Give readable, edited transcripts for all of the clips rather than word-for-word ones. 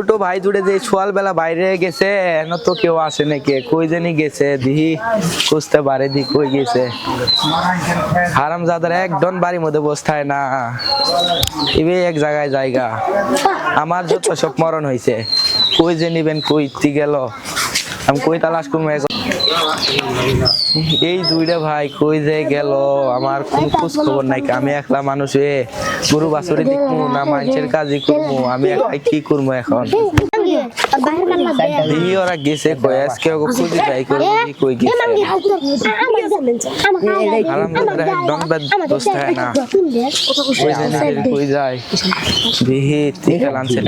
ছোট ভাই দুটে যে সকালবেলা বাইরে গেছে এন তো কেউ আসে নাকি কই জানি গেছে দিহি খুঁজতে পারে দি কই গেছে হারামজাদার একদম বাড়ির মধ্যে বসতায় না ইবে এক জায়গায় জায়গা আমার যত সব মরণ হয়েছে কই যে নিবেন কই গেল আমি কই তালাশ করবো এই দুইটা ভাই কই যে গেল আমার কোন খোঁজ খবর নাই আমি একলা মানুষ গরু বাছুরি দেখবো না মানুষের কাজই করবো আমি একলাই কি করবো এখন ওরা গেছে কই আজকে ওকে খুঁজে যাই করে কই গেছে একদম দোস্ত হয় না কই জানি কই যায় দিহি টিকা লানছে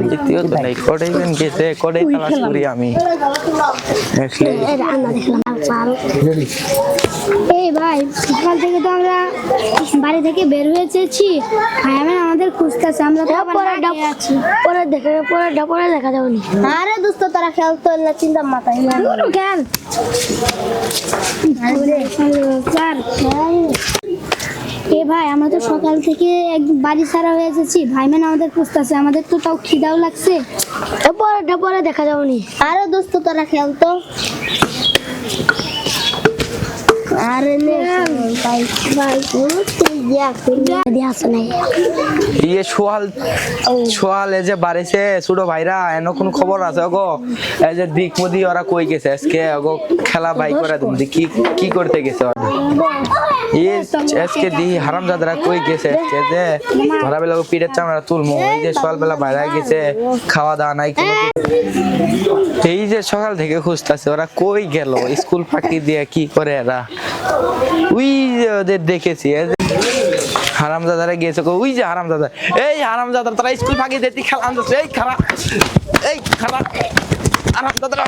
দ্বিতীয় তো নাই কটাইবেন গেছে কটাই তালাশ করি আমি এই ভাই সকাল থেকে তো আমরা বাড়ি থেকে বের হয়েছি আমাদের খুঁজতেছে আমরা তো পরে দেখা যাবে না আরে দোস্ত তারা খেয়াল তো চিন্তা মাথায় খেয়াল এ ভাই আমরা তো সকাল থেকে একদম বাড়ি ছাড়া হয়ে এসেছি ভাই মানে আমাদের খুঁজতেছে আমাদের তো তাও খিদাও লাগছে পরে দেখা যাবে না আরে দোস্ত তারা খেয়াল তো আরে নে ভাই ভাই সোয়াল যে বাড়িছে ছোট ভাইরা এন কোন খবর আছে গো এই যে দিক মোদি ওরা কই গেছে আজকে গো খেলা ভাই করে দিন কি কি করতে গেছে ওরা আজকে দি হারামজাদারা কই গেছে আজকে যে ভরা বেলা পিঠের চামড়া তুলমু এই যে সকাল বেলা বাইরে গেছে খাওয়া দাওয়া নাই কোনো এই যে সকাল থেকে খুঁজতেছে ওরা কই গেল স্কুল ফাঁকি দিয়ে কি করে এরা ওই ওদের দেখেছি হারামজাদারা গেছে ওই যে হারামজাদা এই হারামজাদা তারা স্কুল ফাঁকি দিয়ে খেলা আনতেছে এই খারাপ হারামজাদারা